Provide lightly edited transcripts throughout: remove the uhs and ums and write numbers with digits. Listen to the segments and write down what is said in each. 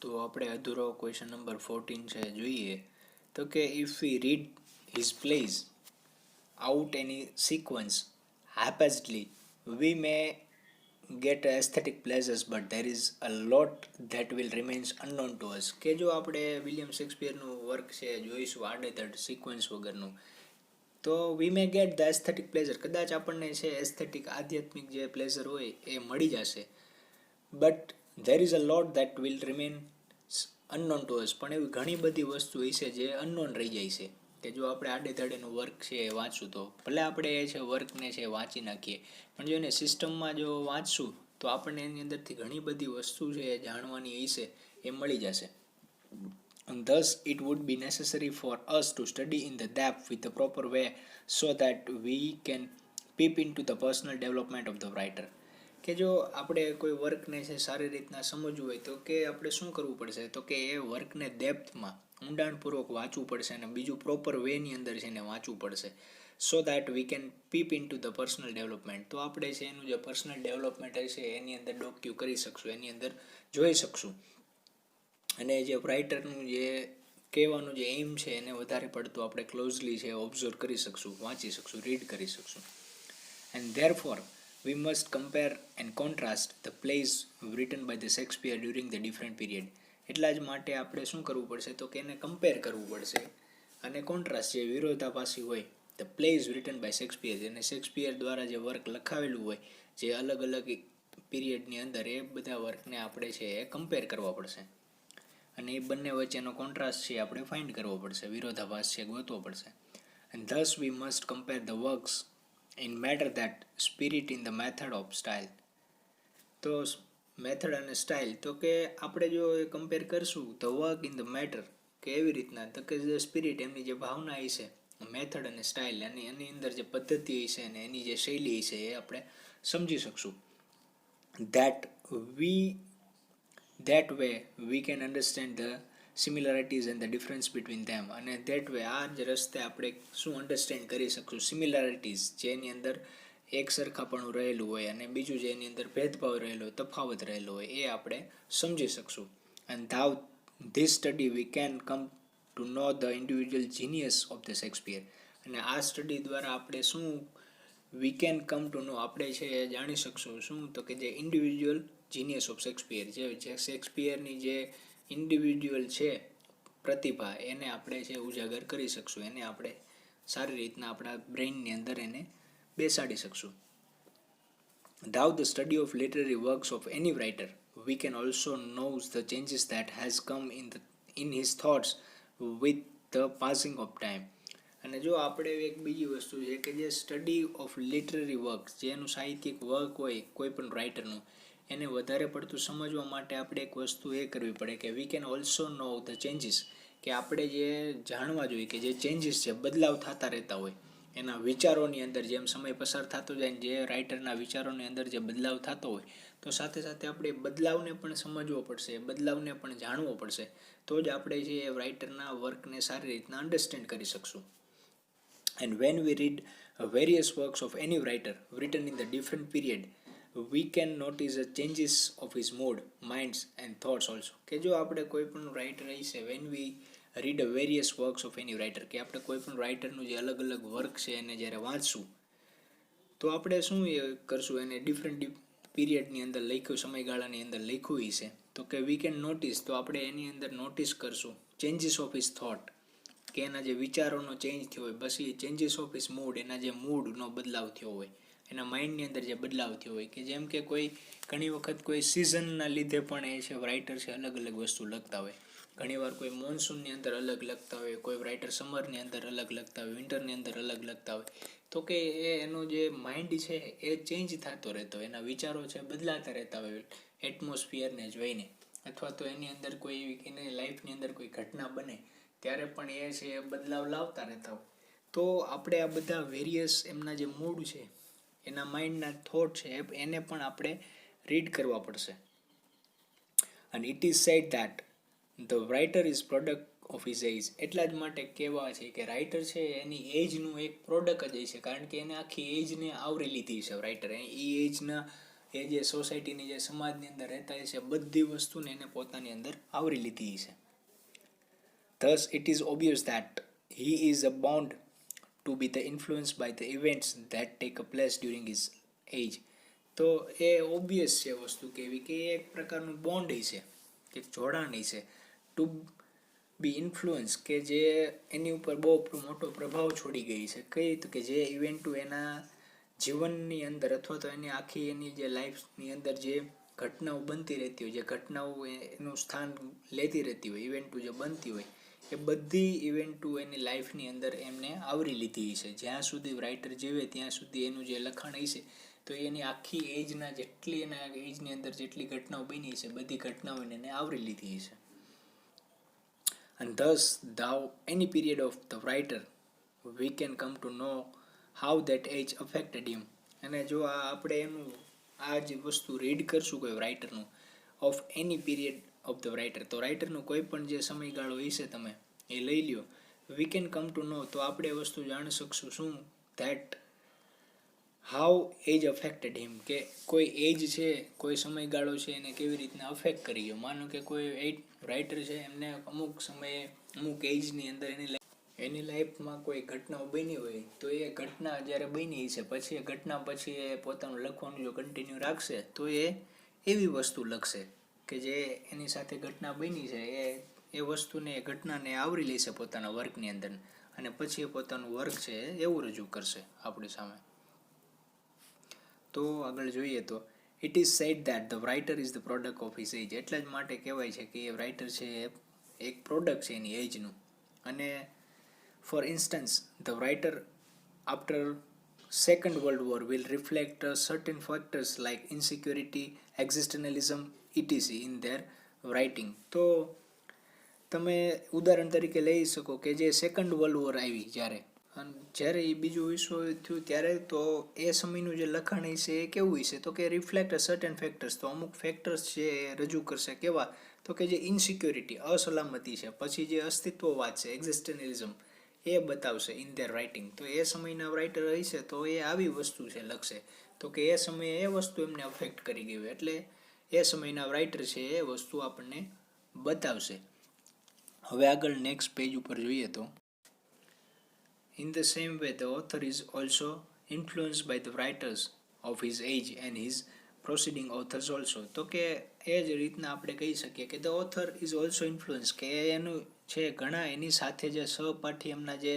તો આપણે અધૂરો ક્વેશ્ચન નંબર 14 છે જોઈએ તો કે if V read his plays out any sequence haphazardly, we may get aesthetic pleasures, but there is a lot that will remains unknown to us. કે જો આપણે વિલિયમ શેક્સપિયરનું વર્ક છે જોઈશું આડેધડ સિક્વન્સ વગરનું, તો વી મે ગેટ ધ એસ્થેટિક પ્લેઝર, કદાચ આપણને છે એસ્થેટિક આધ્યાત્મિક જે પ્લેઝર હોય એ મળી જશે, but there is a lot that will remain unknown two અસ, પણ એવી ઘણી બધી વસ્તુ છે જે અનનોન રહી જાય છે. કે જો આપણે આડેધડેનું વર્ક છે એ વાંચશું તો ભલે આપણે એ છે વર્કને છે વાંચી નાખીએ, પણ જો એને સિસ્ટમમાં જો વાંચશું તો આપણને એની અંદરથી ઘણી બધી વસ્તુ છે એ જાણવાની હશે એ મળી જશે. And thus it would be necessary for us to study in the depth with the proper way so that we can peep into the personal development of the writer. કે જો આપણે કોઈ વર્કને છે સારી રીતના સમજવું હોય તો કે આપણે શું કરવું પડશે, તો કે એ વર્કને ડેપ્થમાં ઊંડાણપૂર્વક વાંચવું પડશે અને બીજું પ્રોપર વેની અંદર છે એને વાંચવું પડશે, so that we can peep into the personal development. તો આપણે છે એનું જે પર્સનલ ડેવલપમેન્ટ હશે એની અંદર ડોક્યુ કરી શકશું, એની અંદર જોઈ શકશું, અને જે રાઇટરનું જે કહેવાનું જે એમ છે એને વધારે પડતું આપણે ક્લોઝલી છે ઓબ્ઝર્વ કરી શકશું, વાંચી શકશું, રીડ કરી શકશું. And therefore we must compare and contrast the plays written by the Shakespeare during the different period. એટલા જ માટે આપણે શું કરવું પડશે, તો કે એને કમ્પેર કરવું પડશે અને કોન્ટ્રાસ્ટ જે વિરોધાભાસી હોય the plays written by Shakespeare, અને શેક્સપિયર દ્વારા જે વર્ક લખાવેલું હોય જે અલગ અલગ પીરિયડની અંદર, એ બધા વર્કને આપણે છે એ કમ્પેર કરવા પડશે અને એ બંને વચ્ચેનો કોન્ટ્રાસ્ટ છે આપણે ફાઇન્ડ કરવો પડશે, વિરોધાભાસ છે ગોતવો પડશે. And thus we must compare the works in matter that spirit in the method of style. તો મેથડ અને સ્ટાઇલ, તો કે આપણે જો એ કમ્પેર કરશું the work in the matter, કે એવી રીતના તો કે જે સ્પિરિટ એમની જે ભાવના હશે, મેથડ અને સ્ટાઇલ અને એની અંદર જે પદ્ધતિ હશે અને એની જે શૈલી હશે એ આપણે સમજી શકશું. That way we can understand the similarities and the difference between them, અને that way આ જ રસ્તે આપણે શું અન્ડરસ્ટેન્ડ કરી શકશું સિમિલારિટીઝ, જેની અંદર એક સરખાપણું રહેલું હોય અને બીજું જેની અંદર ભેદભાવ રહેલો હોય, તફાવત રહેલો હોય, એ આપણે સમજી શકશું. And thou this study we can come to know the individual genius of the Shakespeare. અને આ સ્ટડી દ્વારા આપણે શું વી કેન કમ ટુ નો, આપણે છે એ જાણી શકશું શું, તો કે જે ઇન્ડિવિજ્યુઅલ જીનિયસ ઓફ શેક્સપિયર, જે શેક્સપિયરની જે ઇન્ડિવિજ્યુઅલ છે પ્રતિભા, એને આપણે છે ઉજાગર કરી શકશું, એને આપણે સારી રીતના આપણા બ્રેઇનની અંદર એને બેસાડી શકશું. Thou the study of literary works of any writer, we can also know the changes that has come in his thoughts with the passing of time. અને જો આપણે એક બીજી વસ્તુ છે કે જે સ્ટડી ઓફ લિટરરી વર્ક, જેનું સાહિત્યિક વર્ક હોય કોઈ પણ રાઇટરનું, એને વધારે પડતું સમજવા માટે આપણે એક વસ્તુ એ કરવી પડે કે we can also know the changes, કે આપણે જે જાણવા જોઈએ કે જે ચેન્જીસ છે, બદલાવ થતા રહેતા હોય એના વિચારોની અંદર, જેમ સમય પસાર થતો જાય જે રાઇટરના વિચારોની અંદર જે બદલાવ થતો હોય, તો સાથે સાથે આપણે બદલાવને પણ સમજવો પડશે, બદલાવને પણ જાણવો પડશે, તો જ આપણે જે રાઇટરના વર્કને સારી રીતના અન્ડરસ્ટેન્ડ કરી શકશું. And when we read various works of any writer written in the different period, we can notice the changes of his mood, minds and thoughts also. કે જો આપણે કોઈ પણ રાઇટર હશે, when we read various works of any writer, કે આપણે કોઈ પણ રાઇટરનું જે અલગ અલગ વર્ક છે એને જ્યારે વાંચશું તો આપણે શું કરશું, એને ડિફરન્ટ પીરિયડની અંદર લખ્યું, સમયગાળાની અંદર લખ્યું હશે, તો કે વી કેન નોટિસ, તો આપણે એની અંદર નોટિસ કરશું ચેન્જીસ ઓફ હિઝ થોટ, કે એના જે વિચારોનો ચેન્જ થયો હોય, બસ એ ચેન્જીસ ઓફ હિઝ મૂડ, એના જે મૂડનો બદલાવ થયો હોય, એના માઇન્ડની અંદર જે બદલાવ થયો હોય, કે જેમ કે કોઈ ઘણી વખત કોઈ સિઝનના લીધે પણ એ છે રાઇટર છે અલગ અલગ વસ્તુ લખતા હોય, ઘણીવાર કોઈ મોન્સૂનની અંદર અલગ લખતા હોય, કોઈ રાઇટર સમરની અંદર અલગ લખતા હોય, વિન્ટરની અંદર અલગ લખતા હોય, તો કે એનો જે માઇન્ડ છે એ ચેન્જ થતો રહેતો હોય, એના વિચારો છે બદલાતા રહેતા હોય એટમોસ્ફિયરને જોઈને, અથવા તો એની અંદર કોઈ એની લાઈફની અંદર કોઈ ઘટના બને ત્યારે પણ એ છે એ બદલાવ લાવતા રહેતા હોય. તો આપણે આ બધા વેરિયસ એમના જે મૂડ છે, એના માઇન્ડના થોટ છે, એને પણ આપણે રીડ કરવા પડશે. અને it is said that the writer is product of his age, એટલા જ માટે કહેવા છે કે રાઇટર છે એની એજનું એક પ્રોડક્ટ જ છે, કારણ કે એને આખી એજને આવરી લીધી છે રાઇટર, એ એ જે સોસાયટીની જે સમાજની અંદર રહેતા છે બધી વસ્તુને એને પોતાની અંદર આવરી લીધી છે. Thus, it is obvious that he is bound to be the influenced by the events that take place during his age. તો એ ઓબ્વિયસ છે વસ્તુ કેવી કે એક પ્રકારનું બોન્ડ છે કે જોડાણ છે ટુ બી ઇન્ફ્લુઅન્સ કે જે એની ઉપર બહુ મોટો પ્રભાવ છોડી ગઈ છે. કઈ તો કે જે ઇવેન્ટો એના જીવનની અંદર અથવા તો એની આખી એની જે લાઈફની અંદર જે ઘટનાઓ બનતી રહેતી હોય, જે ઘટનાઓ એનું સ્થાન લેતી રહેતી હોય, ઇવેન્ટો જે બનતી હોય એ બધી ઇવેન્ટો એની લાઈફની અંદર એમને આવરી લીધી છે. જ્યાં સુધી રાઇટર જીવે ત્યાં સુધી એનું જે લખાણ હશે તો એની આખી એજના જેટલી એના એજની અંદર જેટલી ઘટનાઓ બની છે બધી ઘટનાઓને એને આવરી લીધી છે. And thus, thou any period of the writer, we can come to know how that age affected him. અને જો આપણે એનું આ જે વસ્તુ રીડ કરશું કોઈ રાઇટરનું of any period of the writer, તો રાઇટરનું કોઈ પણ જે સમયગાળો હશે તમે એ લઈ લ્યો, વી કેન કમ ટુ નો, તો આપણે એ વસ્તુ જાણી શકશું શું ધેટ હાઉ એજ અફેક્ટેડ હિમ, કે કોઈ એજ છે, કોઈ સમયગાળો છે એને કેવી રીતના અફેક્ટ કરી ગયો. માનો કે કોઈ રાઇટર છે એમને અમુક સમયે અમુક એજની અંદર એની લાઈફમાં કોઈ ઘટનાઓ બની હોય તો એ ઘટના જ્યારે બની છે પછી એ ઘટના પછી એ પોતાનું લખવાનું જો કન્ટિન્યુ રાખશે તો એ એવી વસ્તુ લખશે કે જે એની સાથે ઘટના બની છે એ વસ્તુને એ ઘટનાને આવરી લેશે પોતાના વર્કની અંદર અને પછી એ પોતાનું વર્ક છે એવું રજૂ કરશે આપણી સામે. તો આગળ જોઈએ તો it is said that the writer is the product of his age. એટલા જ માટે કહેવાય છે કે એ રાઇટર છે એક પ્રોડક્ટ છે એની એજનું. અને for instance the writer after Second World War will reflect certain factors like insecurity, existentialism, etc. in their writing. તો તમે ઉદાહરણ તરીકે લઈ શકો કે જે સેકન્ડ વર્લ્ડ વોર આવી જ્યારે એ બીજું વિશ્વ થયું ત્યારે તો એ સમયનું જે લખાણ છે એ કેવું છે તો કે રિફ્લેક્ટ સર્ટેન ફેક્ટર્સ, તો અમુક ફેક્ટર્સ છે એ રજૂ કરશે. કેવા તો કે જે ઇનસિક્યોરિટી અસલામતી છે, પછી જે અસ્તિત્વવાદ છે એક્ઝિસ્ટન્શિયલિઝમ એ બતાવશે ઇન ધેર રાઇટિંગ. તો એ સમયના રાઇટર હશે તો એ આવી વસ્તુ છે લખશે તો કે એ સમયે એ વસ્તુ એમને અફેક્ટ કરી ગઈ એટલે એ સમયના રાઇટર છે એ વસ્તુ આપણને બતાવશે. હવે આગળ નેક્સ્ટ પેજ ઉપર જોઈએ તો In the same way, the author is also influenced by the writers of his age and his preceding authors also. તો કે એ જ રીતના આપણે કહી શકીએ કે the author is also influenced, કે એનું છે ઘણા એની સાથે જે સહપાઠી એમના જે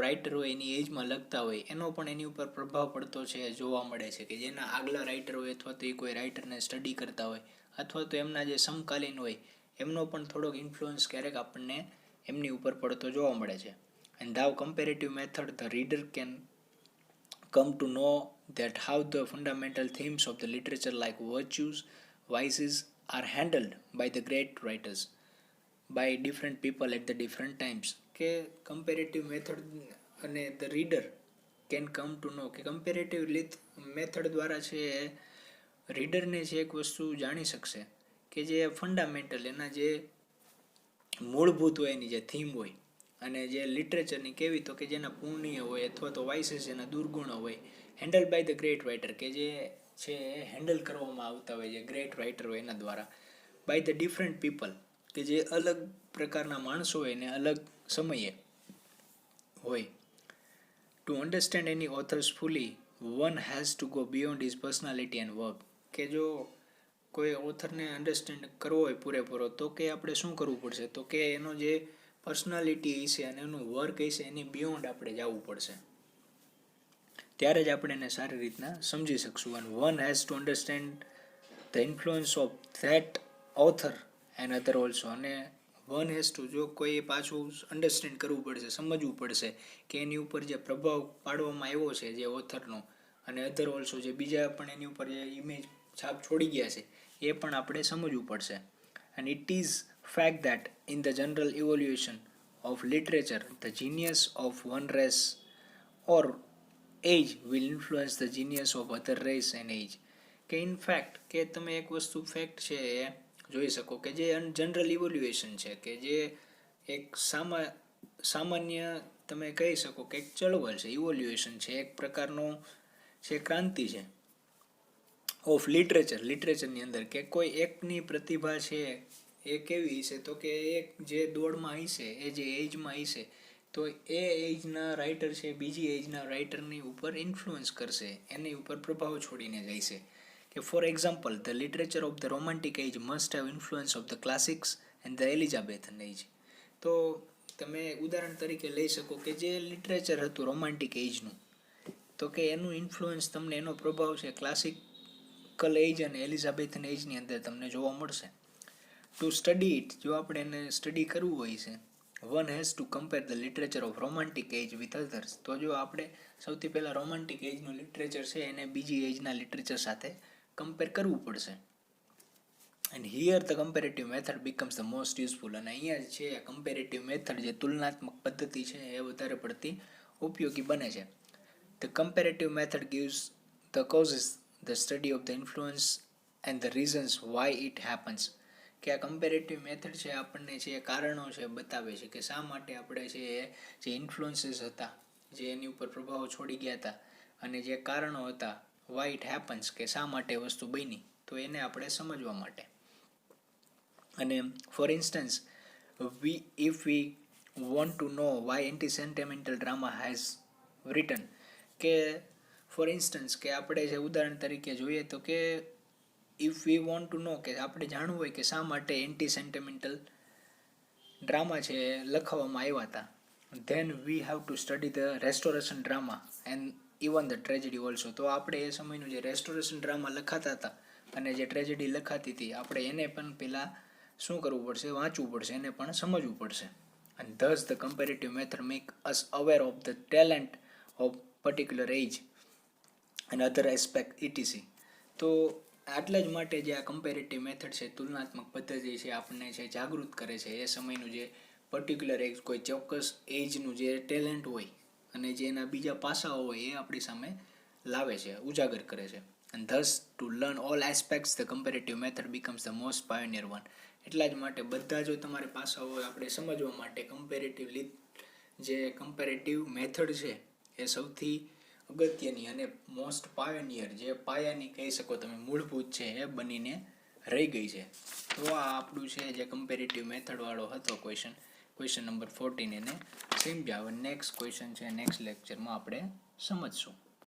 રાઇટર હોય એની એજમાં લખતા હોય એનો પણ એની ઉપર પ્રભાવ પડતો છે જોવા મળે છે. કે જેના આગલા રાઇટર હોય અથવા તો એ કોઈ રાઇટરને સ્ટડી કરતા હોય અથવા તો એમના જે સમકાલીન હોય એમનો પણ થોડોક ઇન્ફ્લુઅન્સ ક્યારેક આપણને એમની ઉપર પડતો જોવા મળે છે. And thou comparative method, the reader can come to know that how the fundamental themes of the literature like virtues, vices are handled by the great writers, by different people at the different times. કે comparative method અને the reader can come to know, કે comparative method દ્વારા છે રીડરને છે એક વસ્તુ જાણી શકશે કે જે ફંડામેન્ટલ એના જે મૂળભૂત હોય એની જે થીમ હોય અને જે લિટરેચરની કેવી તો કે જેના પુણ્ય હોય અથવા તો વાઇસીસ એના દુર્ગુણો હોય handle by the great writer, કે જે છે હેન્ડલ કરવામાં આવતા હોય જે ગ્રેટ રાઇટર હોય એના દ્વારા બાય ધ ડિફરન્ટ પીપલ, કે જે અલગ પ્રકારના માણસો હોય ને અલગ સમયે હોય. To understand any authors fully one has to go beyond his personality and work. કે જો કોઈ ઓથરને અન્ડરસ્ટેન્ડ કરવો હોય પૂરેપૂરો તો કે આપણે શું કરવું પડશે તો કે એનો જે પર્સનાલિટી હશે અને એનું વર્ક હશે એની બિયોન્ડ આપણે જવું પડશે, ત્યારે જ આપણે એને સારી રીતના સમજી શકશું. અને one has to understand the influence of that author and other also. અને વન હેઝ ટુ, જો કોઈ પાછું અન્ડરસ્ટેન્ડ કરવું પડશે, સમજવું પડશે કે એની ઉપર જે પ્રભાવ પાડવામાં આવ્યો છે જે ઓથરનો અને અધર ઓલ્સો જે બીજા પણ એની ઉપર જે ઇમેજ છાપ છોડી ગયા છે એ પણ આપણે સમજવું પડશે. And it is fact that in the general evolution of literature, the genius of one race or age will influence the genius of other race and age. કે ઇન ફેક્ટ કે તમે એક વસ્તુ ફેક્ટ છે એ જોઈ શકો કે જે જનરલ ઇવોલ્યુએશન છે, કે જે એક સામાન્ય તમે કહી શકો કે એક ચળવળ છે, ઇવોલ્યુએશન છે, એક પ્રકારનો છે ક્રાંતિ છે ઓફ લિટરેચરની અંદર કે કોઈ એકની પ્રતિભા છે એ કેવી હશે, તો કે એક જે દોડમાં હશે, એ જે એજમાં હશે, તો એ એજના રાઇટર છે બીજી એજના રાઇટરની ઉપર ઇન્ફ્લુઅન્સ કરશે, એની ઉપર પ્રભાવ છોડીને જાય છે. કે for example, the literature of the romantic age must have influence of the classics and the Elizabethan age. તો તમે ઉદાહરણ તરીકે લઈ શકો કે જે લિટરેચર હતું રોમેન્ટિક એજનું, તો કે એનું ઇન્ફ્લુઅન્સ તમને, એનો પ્રભાવ છે ક્લાસિકલ એજ અને એલિઝાબેથન એજની અંદર તમને જોવા મળશે. ટુ સ્ટડી ઇટ, જો આપણે એને સ્ટડી કરવું હોય છે, one has to compare the literature of romantic age with others. તો જો આપણે સૌથી પહેલાં રોમેન્ટિક એજનું લિટરેચર છે એને બીજી એજના લિટરેચર સાથે કમ્પેર કરવું પડશે. And here the comparative method becomes the most useful. અને અહીંયા છે કમ્પેરેટિવ મેથડ, જે તુલનાત્મક પદ્ધતિ છે, એ વધારે પડતી ઉપયોગી બને છે. The comparative method gives the causes, the study of the influence and the reasons why it happens. કે આ કમ્પેરેટિવ મેથડ છે આપણને છે કારણો છે બતાવે છે કે શા માટે આપણે છે જે ઇન્ફ્લુઅન્સીસ હતા, જે એની ઉપર પ્રભાવ છોડી ગયા હતા, અને જે કારણો હતા why it happens, કે શા માટે વસ્તુ બની, તો એને આપણે સમજવા માટે. અને for instance, if we want to know why anti-sentimental drama has written, કે ફોર ઇન્સ્ટન્સ કે આપણે જે ઉદાહરણ તરીકે જોઈએ તો કે ઇફ વી વોન્ટ ટુ નો, કે આપણે જાણવું હોય કે શા માટે એન્ટી સેન્ટિમેન્ટલ ડ્રામા છે લખવામાં આવ્યા હતા, then we have to study the restoration drama and even the tragedy also. તો આપણે એ સમયનું જે રેસ્ટોરેશન ડ્રામા લખાતા હતા અને જે ટ્રેજેડી લખાતી હતી, આપણે એને પણ પહેલાં શું કરવું પડશે, વાંચવું પડશે, એને પણ સમજવું પડશે. And thus the comparative method make us aware of the talent of particular age and other aspect etc. તો આટલા જ માટે જે આ કમ્પેરેટિવ મેથડ છે, તુલનાત્મક પદ્ધતિ છે, આપણને છે જાગૃત કરે છે એ સમયનું જે પર્ટિક્યુલર એજ, કોઈ ચોક્કસ એજનું જે ટેલેન્ટ હોય અને જે એના બીજા પાસાઓ હોય એ આપણી સામે લાવે છે, ઉજાગર કરે છે. And thus to learn all aspects the comparative method becomes the most pioneer one. એટલા જ માટે બધા જો તમારે પાસાઓ આપણે સમજવા માટે જે કમ્પેરેટિવ મેથડ છે એ સૌથી અગત્યની અને મોસ્ટ પાયોનિયર, જે પાયાની કહી શકો તમે, મૂળભૂત છે, એ બનીને રહી ગઈ છે. તો આ આપણું છે જે કમ્પેરેટિવ મેથડવાળો હતો ક્વેશ્ચન નંબર 14, એને સમજ્યા. હવે નેક્સ્ટ ક્વેશ્ચન છે નેક્સ્ટ લેક્ચરમાં આપણે સમજશું.